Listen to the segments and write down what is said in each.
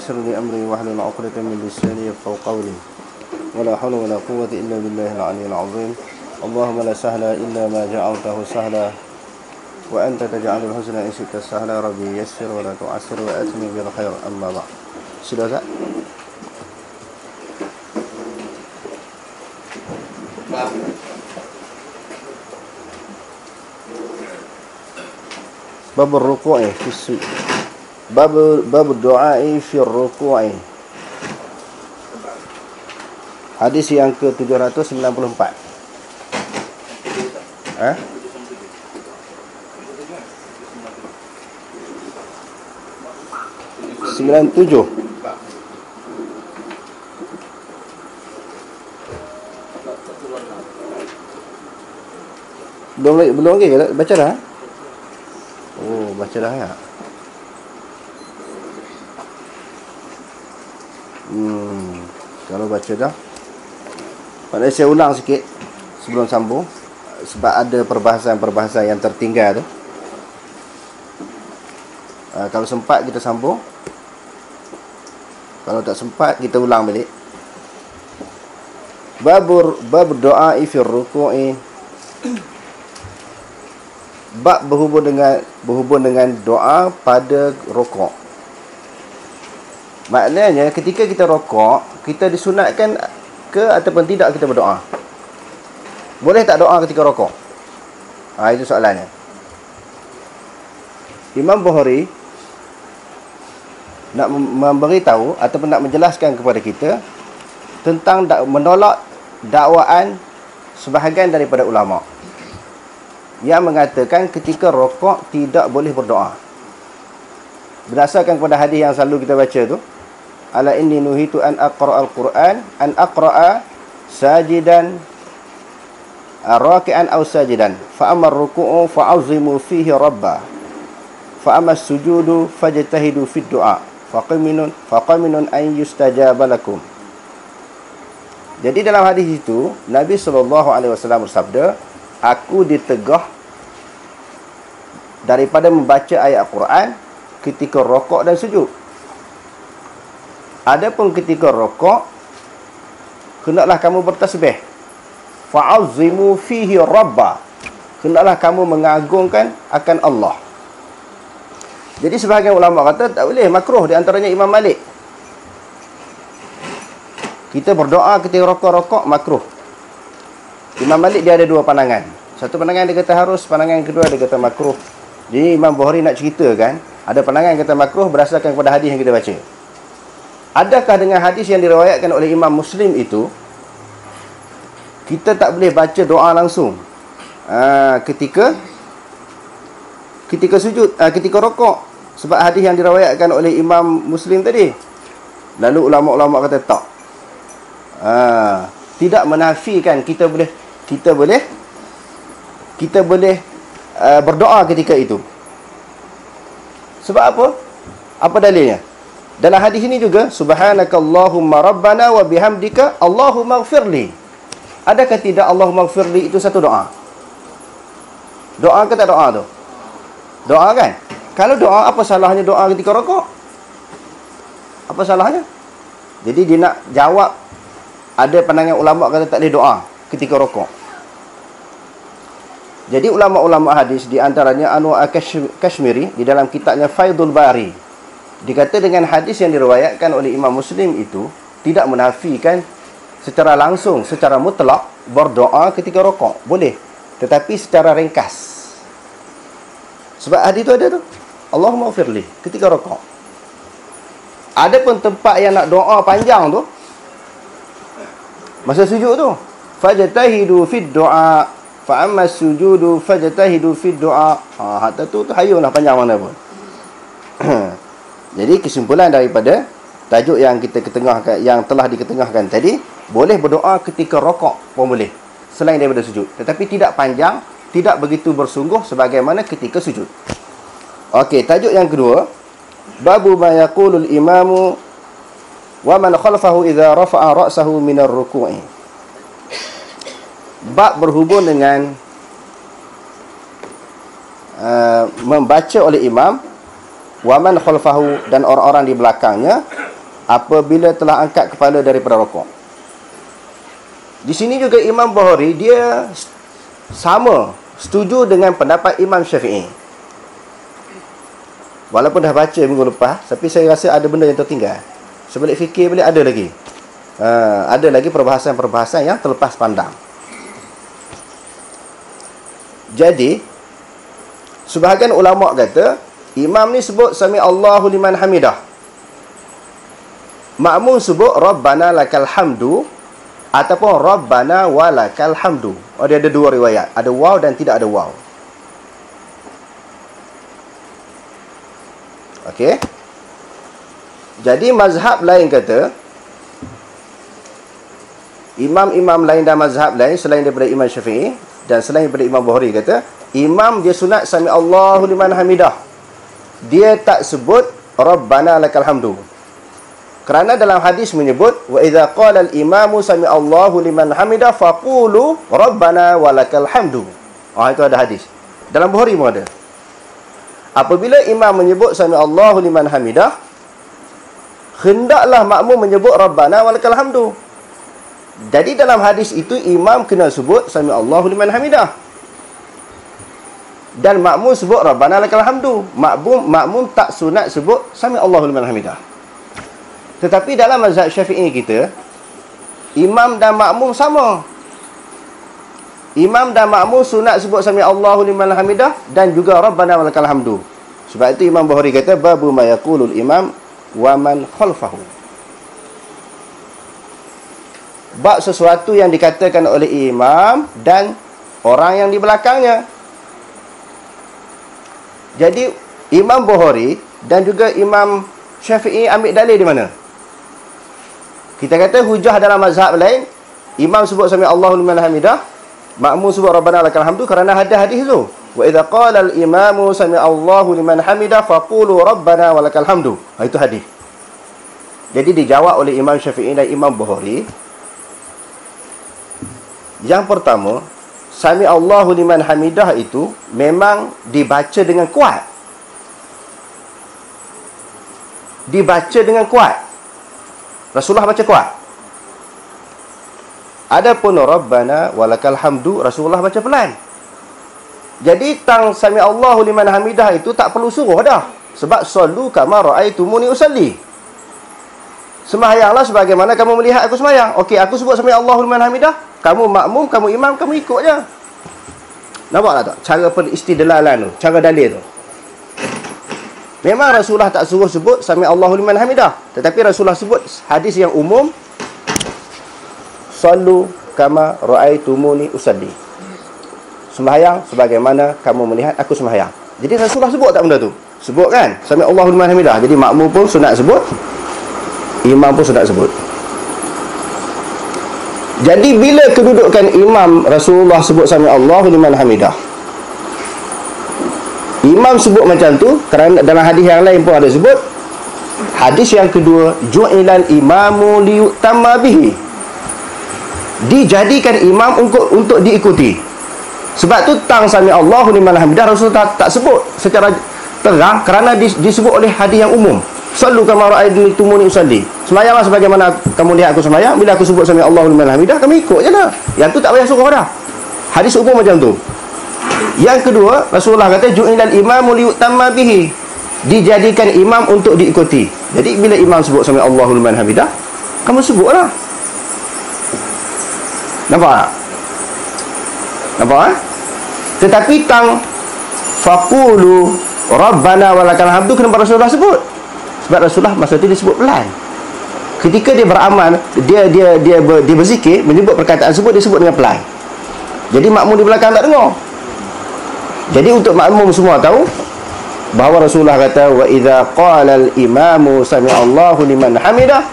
ويسر لي أمري واحلل عقدة من لساني يفقهوا قولي ولا حول ولا قوة إلا بالله العلي العظيم اللهم لا سهل إلا ما جعلته سهلا وأنت تجعل الحزن إن شئت سهلا ربي يسر ولا تعسر وأتمم بالخير أما بعد. Sudah tak? Bab ar-ruku'i fi sujud. Bab du'a'i fi ar-ruku'i. Hadis yang ke-794. Eh? 97. Belum lagi baca dah. Oh, baca dah ya. Kalau baca dah. Pada saya ulang sikit sebelum sambung sebab ada perbahasan-perbahasan yang tertinggal tu. Kalau sempat kita sambung. Kalau tak sempat kita ulang balik. Bab doa fi ruku'i. Bab berhubung dengan doa pada rokok. Maknanya ketika kita rokok, kita disunatkan ke ataupun tidak kita berdoa? Boleh tak doa ketika rokok? Itu soalannya. Imam Bukhari nak memberitahu ataupun nak menjelaskan kepada kita tentang menolak dakwaan sebahagian daripada ulama yang mengatakan ketika rokok tidak boleh berdoa. Berdasarkan kepada hadis yang selalu kita baca tu, ala inni nuhitu an aqra al-Quran an aqra'a sajidan raki'an aw sajidan fa amma ar-ruku'u fa'azimu fihi rabba fa amma as-sujudu fajtahidu fid du'a faqaminun an yustajaba lakum. Jadi dalam hadis itu Nabi SAW bersabda, aku ditegah daripada membaca ayat Al-Quran ketika rokok dan sujud. Adapun ketika rokok, hendaklah kamu bertasbih. Fa'azimu fihi rabba. Hendaklah kamu mengagungkan akan Allah. Jadi sebahagian ulama kata tak boleh, makruh, di antaranya Imam Malik. Kita berdoa ketika rokok makruh. Imam Malik dia ada dua pandangan. Satu pandangan dia kata harus, pandangan kedua dia kata makruh. Jadi Imam Bukhari nak ceritakan, ada pandangan yang kata makruh berdasarkan kepada hadis yang kita baca. Adakah dengan hadis yang diriwayatkan oleh Imam Muslim itu, kita tak boleh baca doa langsung ketika sujud, ketika rokok? Sebab hadis yang diriwayatkan oleh Imam Muslim tadi. Lalu ulama-ulama kata tak. Tidak menafikan kita boleh berdoa ketika itu. Sebab apa? Apa dalilnya? Dalam hadis ini juga, subhanakallahumma rabbana wa bihamdika Allahumma ighfirli. Adakah tidak Allahumma ighfirli itu satu doa? Doa ke tak doa tu? Doa kan? Kalau doa, apa salahnya doa ketika rokok? Apa salahnya? Jadi dia nak jawab, ada pandangan ulama kata tak boleh doa ketika rokok. Jadi ulama-ulama hadis, di antaranya Anwar Kashmiri di dalam kitabnya Faidul Bari, dikata dengan hadis yang diriwayatkan oleh Imam Muslim itu tidak menafikan secara langsung, secara mutlak berdoa ketika rokok. Boleh, tetapi secara ringkas. Sebab hadis itu ada tu, Allahumma ighfirli ketika rokok. Ada pun tempat yang nak doa panjang tu, masa sujud tu, fajtahidu fid du'a fa amma sujudu fajtahidu fid du'a. Hatta tu hayunlah panjang mana pun. Jadi kesimpulan daripada tajuk yang kita ketengahkan, yang telah diketengahkan tadi, boleh berdoa ketika rokok pun boleh, selain daripada sujud, tetapi tidak panjang, tidak begitu bersungguh sebagaimana ketika sujud. Okey, tajuk yang kedua, babu ma yaqulul imamu wa man khalfahu idza rafa'a ra'sahu minar ruku'i. Bab berhubung dengan membaca oleh imam, wa man khalfahu, dan orang-orang di belakangnya, apabila telah angkat kepala daripada rukuk. Di sini juga Imam Bukhari dia sama, setuju dengan pendapat Imam Syafi'i. Walaupun dah baca minggu lepas, tapi saya rasa ada benda yang tertinggal. Sebalik fikir balik ada lagi. Ada lagi perbahasan-perbahasan yang terlepas pandang. Jadi, sebahagian ulama kata, imam ni sebut Sami Allahu liman hamidah. Makmum sebut Rabbana lakal hamdu ataupun Rabbana walakal hamdu. Dia ada dua riwayat. Ada waw dan tidak ada waw. Okey. Jadi mazhab lain kata, imam-imam lain dan mazhab lain selain daripada Imam Syafi'i dan selain daripada Imam Bukhari kata, imam dia sunat Sami Allahu liman hamidah. Dia tak sebut Rabbana lakal hamdu. Kerana dalam hadis menyebut, wa idza qala al-imamu Sami Allahu liman hamidah faqulu Rabbana walakal hamdu. Itu ada hadis. Dalam Bukhari pun ada. Apabila imam menyebut Sami Allahu liman hamidah, hendaklah makmum menyebut Rabbana walakal hamdu. Jadi dalam hadis itu imam kena sebut Sami Allahu liman hamidah. Dan makmum sebut Rabbana lakal hamdu. Makmum tak sunat sebut Sami Allahu liman hamidah. Tetapi dalam mazhab Syafi'i kita, imam dan makmum sama. Imam dan makmum sunat sebut Sami Allahu liman hamidah dan juga Rabbana walakal hamdu. Sebab itu Imam Bukhari kata babu ma yaqulul imam wa man khalfahu. Bab sesuatu yang dikatakan oleh imam dan orang yang di belakangnya. Jadi Imam Bukhari dan juga Imam Syafi'i ambil dalil di mana? Kita kata hujah dalam mazhab lain, imam sebut Sami Allahu liman hamidah, makmum sebut Rabbana lakal hamdu kerana ada hadis tu. Wa idza qala al-imamu Sami Allahu liman hamidah faqulu Rabbana walakal hamdu. Itu hadis. Jadi dijawab oleh Imam Syafi'i dan Imam Bukhari. Yang pertama, Sami Allahu liman hamidah itu memang dibaca dengan kuat. Dibaca dengan kuat. Rasulullah baca kuat. Adapun Rabbana walakal hamdu, Rasulullah baca pelan. Jadi tang Sami Allahu liman hamidah itu tak perlu suruh dah. Sebab sallu kama ra'aitumuni usalli. Sembahyanglah sebagaimana kamu melihat aku sembahyang. Okey, aku sebut Sami Allahu liman hamidah, kamu makmum, kamu imam, kamu ikut je. Nampak tak? Cara peristidlalan tu, cara dalil tu. Memang Rasulullah tak suruh sebut Sami Allahu liman hamidah, tetapi Rasulullah sebut hadis yang umum, sallu kama ra'aitumuni usalli. Sembahyang sebagaimana kamu melihat aku sembahyang. Jadi Rasulullah sebut tak benda tu? Sebut kan? Sami Allahu liman hamidah. Jadi makmum pun sunat sebut, imam pun sunat sebut. Jadi bila kedudukan imam Rasulullah sebut Sami Allahu liman hamidah, imam sebut macam tu kerana dalam hadis yang lain pun ada sebut. Hadis yang kedua, ju'ilal imamu liyutamma bihi. Dijadikan imam untuk diikuti. Sebab tu tang Sami Allahu liman hamidah Rasulullah tak sebut secara terang kerana disebut oleh hadis yang umum. Sallu kama ra'aitumuni usalli. Sembahyanglah sebagaimana kamu lihat aku sembahyang. Bila aku sebut Sami Allahu liman hamidah, kamu ikut je lah. Yang tu tak payah suruh dah. Hadis umum macam tu. Yang kedua, Rasulullah kata ju'ilal imamu liyutamma bihi. Dijadikan imam untuk diikuti. Jadi bila imam sebut Sami Allahu liman hamidah, kamu sebutlah. Nampak tak? Nampak tak? Tetapi tang faqulu Rabbana walakal hamdu, kenapa Rasulullah sebut? Sebab Rasulullah masa itu disebut pelan. Ketika dia beramal, dia berzikir, menyebut perkataan sebut, dia sebut dengan pelan. Jadi makmum di belakang tak dengar. Jadi untuk makmum semua tahu bahawa Rasulullah kata wa idza qala al-imamu sami Allahu liman hamidah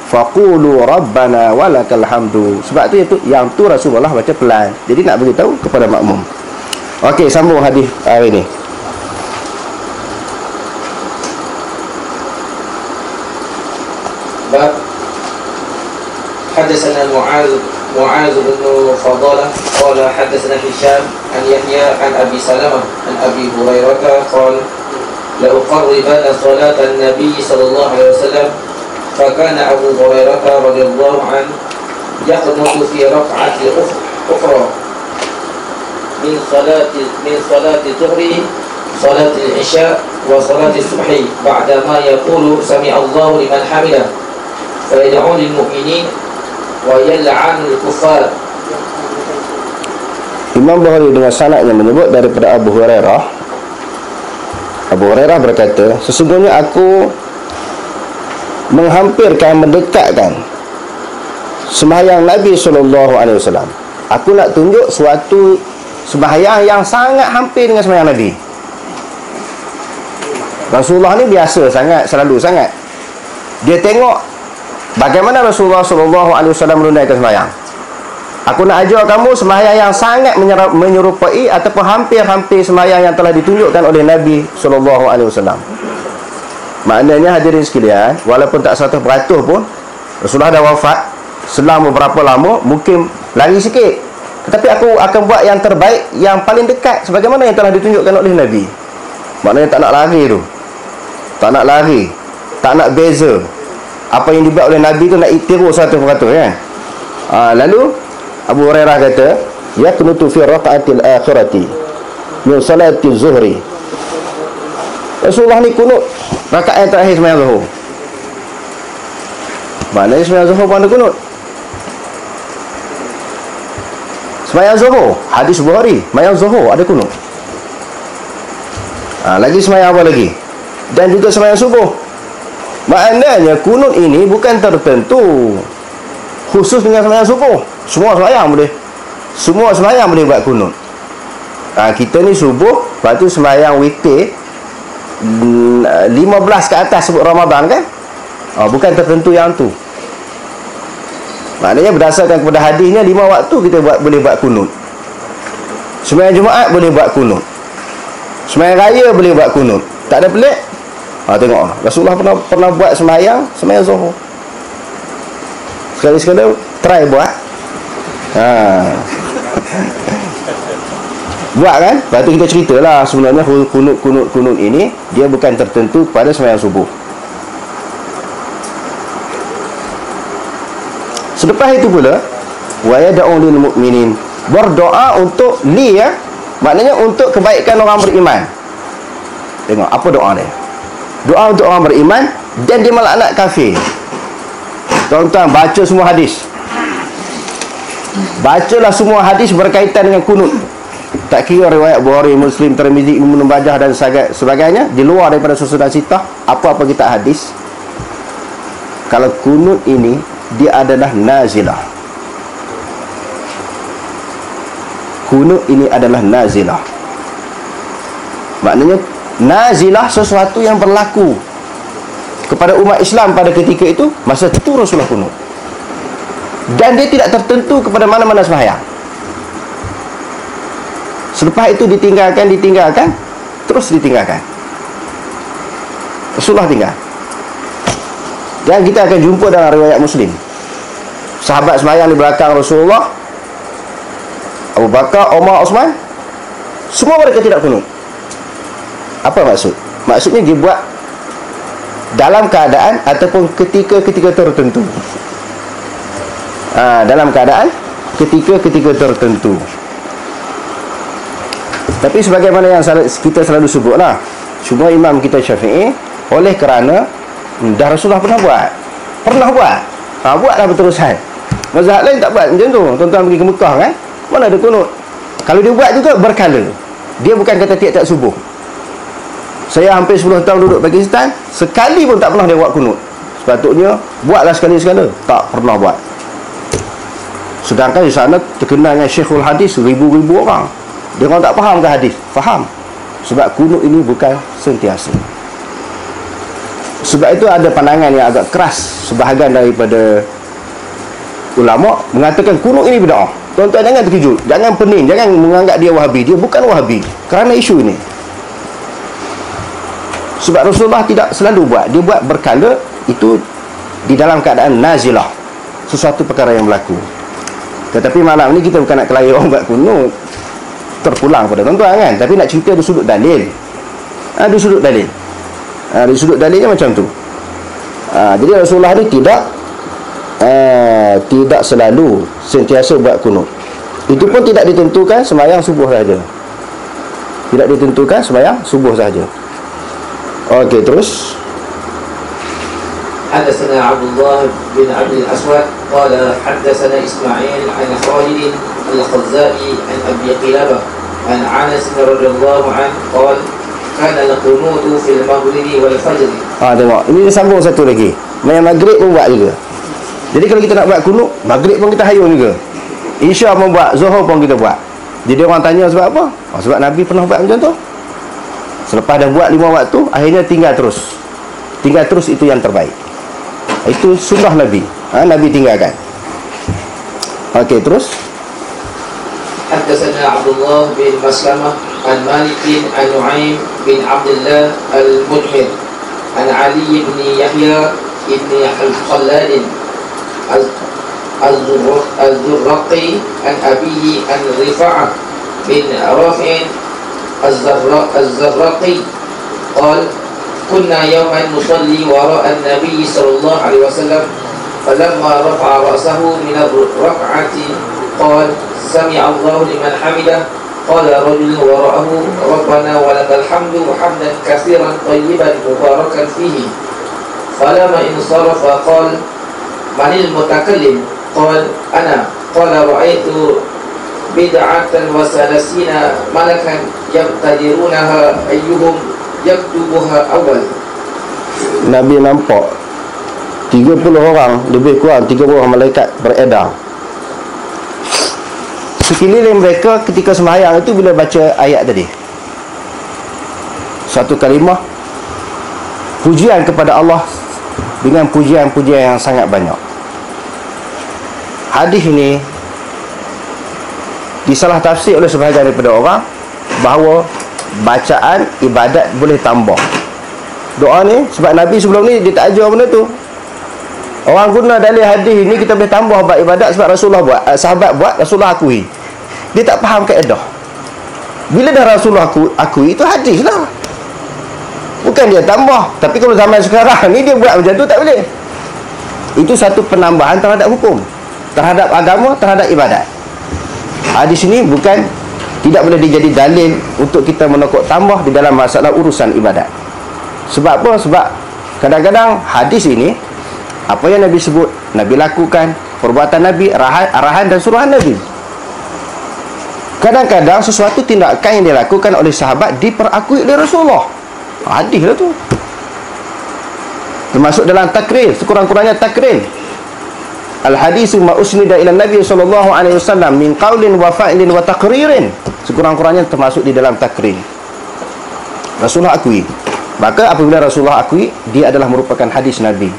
faqulu Rabbana walakal hamdu. Sebab tu yang tu Rasulullah baca pelan. Jadi nak beritahu kepada makmum. Okey, sambung hadis hari ini. Bab Hadatsana Mu'adz bin Fadalah qala hadatsana Hisham an Yahya an Abi Salamah an Abi Hurairah qala la uqarribanna salatan Nabi sallallahu alaihi wasallam فكان أبو هريرة رضي الله عنه يقنط في ركعة أخرى من صلاة الظهر صلاة العشاء وصلاة الصبح بعدما يقول سمع الله لمن حمده فيدعو للمؤمنين ويلعن الكفار. Imam Bukhari dengan sanadnya menyebut daripada Abu Hurairah. Abu Hurairah berkata, sesungguhnya aku menghampirkan, mendekatkan sembahyang Nabi SAW. Aku nak tunjuk suatu sembahyang yang sangat hampir dengan sembahyang Nabi. Rasulullah ni biasa sangat, selalu sangat. Dia tengok bagaimana Rasulullah SAW menunaikan sembahyang. Aku nak ajar kamu sembahyang yang sangat menyerupai ataupun hampir-hampir sembahyang yang telah ditunjukkan oleh Nabi SAW. Maknanya hadirin sekalian, walaupun tak 100% pun Rasulullah dah wafat, selang beberapa lama, mungkin lari sikit, tetapi aku akan buat yang terbaik, yang paling dekat sebagaimana yang telah ditunjukkan oleh Nabi. Maknanya tak nak lari tu, tak nak lari, tak nak beza. Apa yang dibuat oleh Nabi tu nak tiru 100%, kan? Lalu Abu Hurairah kata, yaqnutu fi raka'atil akhirati min salatil zuhri. Rasulullah ni kunut rakaat yang terakhir sembahyang zuhur. Maknanya sembahyang zuhur pun ada kunut. Sembahyang zuhur, hadis Bukhari, sembahyang zuhur ada kunut. Lagi sembahyang apa lagi? Dan juga sembahyang subuh. Maknanya kunut ini bukan tertentu khusus dengan sembahyang subuh. Semua sembahyang boleh. Semua sembahyang boleh buat kunut. Kita ni subuh, lepas tu sembahyang witir 15 ke atas sebut Ramadan, kan? Bukan tertentu yang tu. Maknanya berdasarkan kepada hadisnya 5 waktu kita boleh buat kunut. Sembahyang Jumaat boleh buat kunut. Sembahyang raya boleh buat kunut. Tak ada pelik. Tengok, Rasulullah pernah buat sembahyang zuhur. Sekali-sekala try buat. Buat, kan? Lepas tu kita ceritalah sebenarnya kunut ini dia bukan tertentu pada sembahyang subuh. Selepas itu pula, wa yad'u lil mu'minin, berdoa untuk maknanya untuk kebaikan orang beriman. Tengok apa doa dia. Doa untuk orang beriman dan dia melaknat kafir. Tuan-tuan baca semua hadis. Bacalah semua hadis berkaitan dengan kunut. Tak kira riwayat Bukhari, Muslim, Tirmizi, Ibnu Majah dan sebagainya, di luar daripada susunan sitah, apa-apa kitab hadis, kalau kunut ini dia adalah nazilah. Kunut ini adalah nazilah. Maknanya nazilah sesuatu yang berlaku kepada umat Islam pada ketika itu. Masa itu Rasulullah kunut. Dan dia tidak tertentu kepada mana-mana sembahyang. Selepas itu ditinggalkan, terus ditinggalkan. Rasulullah tinggal. Dan kita akan jumpa dalam riwayat Muslim, sahabat sembahyang di belakang Rasulullah, Abu Bakar, Umar, Osman, semua mereka tidak kunut. Apa maksud? Maksudnya dia buat dalam keadaan ataupun ketika tertentu. Dalam keadaan ketika tertentu. Tapi sebagaimana yang kita selalu sebutlah, cuma imam kita Syafi'i, oleh kerana dah Rasulullah pernah buat, buatlah berterusan. Mazhab lain tak buat macam tu. Tuan-tuan pergi ke Mekah, kan, mana ada kunut. Kalau dia buat juga berkala. Dia bukan kata tiap-tiap subuh. Saya hampir 10 tahun duduk Pakistan, sekali pun tak pernah dia buat kunut. Sepatutnya buatlah sekali-sekala. Tak pernah buat. Sedangkan di sana terkenal dengan Syekhul Hadis, ribu-ribu orang. Dia orang tak faham ke hadis? Faham. Sebab kunut ini bukan sentiasa. Sebab itu ada pandangan yang agak keras sebahagian daripada ulama mengatakan kunut ini bid'ah. Tuan-tuan jangan terkejut, jangan pening, jangan menganggap dia Wahabi. Dia bukan Wahabi kerana isu ini. Sebab Rasulullah tidak selalu buat. Dia buat berkala, itu di dalam keadaan nazilah, sesuatu perkara yang berlaku. Tetapi malam ni kita bukan nak kelahi orang buat kunut, terpulang pada tuan-tuan, kan, tapi nak cerita dari sudut dalil. Dari sudut dalil. Dari sudut dalilnya macam tu. Jadi Rasulullah ni tidak selalu sentiasa buat kunut. Itu pun tidak ditentukan sembahyang subuh saja. Tidak ditentukan sembahyang subuh saja. Okey, terus. حدثنا عبد الله بن عبد الأسود قال حدثنا إسماعيل عن خالد الخزائي عن أبي قلابة عن أنس رضي الله عنه قال كان القنوت في المغرب والفجر. Tengok, ini sambung satu lagi. Main maghrib pun buat juga. Jadi kalau kita nak buat kunut, maghrib pun kita hayun juga. Isya pun buat, zuhur pun kita buat. Jadi orang tanya sebab apa? Sebab Nabi pernah buat macam tu. Selepas dah buat 5 waktu, akhirnya tinggal terus. Tinggal terus itu yang terbaik. Itu sunnah Nabi. Nabi tinggalkan. Okey, terus. حدثنا عبد الله بن مسلمة عن مالك عن نعيم بن عبد الله المجمر عن علي بن يحيى بن خلاد الزرقي عن أبيه عن رفاعة بن رافع الزرقي قال كنا يوما نصلي وراء النبي صلى الله عليه وسلم فلما رفع رأسه من الركعة قال سمع الله لمن حمده قال رجل وراءه ربنا ولك الحمد حمدا كثيرا طيبا مباركا فيه فلما انصرف قال من المتكلم قال أنا قال رأيت بدعة وثلاثين ملكا يبتدرونها أيهم yaktubuha awal. Nabi nampak 30 orang, lebih kurang 30 orang malaikat beredar sekeliling mereka ketika sembahyang itu bila baca ayat tadi. Satu kalimah pujian kepada Allah dengan pujian-pujian yang sangat banyak. Hadis ini disalah tafsir oleh sebahagian daripada orang bahawa bacaan ibadat boleh tambah. Doa ni sebab Nabi sebelum ni dia tak ajar benda tu. Orang guna dalil hadis ni kita boleh tambah buat ibadat sebab Rasulullah buat, sahabat buat, Rasulullah akui. Dia tak faham kaedah. Bila dah Rasulullah akui itu hadis lah. Bukan dia tambah. Tapi kalau zaman sekarang ni dia buat macam tu tak boleh. Itu satu penambahan terhadap hukum, terhadap agama, terhadap ibadat. Hadis ni bukan, tidak boleh dijadi dalil untuk kita menokok tambah di dalam masalah urusan ibadat. Sebab apa? Sebab kadang-kadang hadis ini, apa yang Nabi sebut, Nabi lakukan, perbuatan Nabi, arahan dan suruhan Nabi. Kadang-kadang sesuatu tindakan yang dilakukan oleh sahabat diperakui oleh Rasulullah. Hadis lah tu. Termasuk dalam takrir, sekurang-kurangnya takrir. Al-hadisu ma usnida ila Nabi sallallahu alaihi wasallam min qaulin wa fa'ilin wa taqririn. Sekurang-kurangnya termasuk di dalam takrir. Rasulullah akui. Maka apabila Rasulullah akui, dia adalah merupakan hadis Nabi.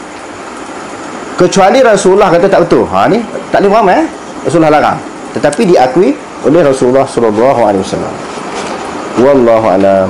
Kecuali Rasulullah kata tak betul. Ni tak boleh faham Rasulullah larang. Tetapi diakui oleh Rasulullah sallallahu alaihi wasallam. Wallahu a'lam.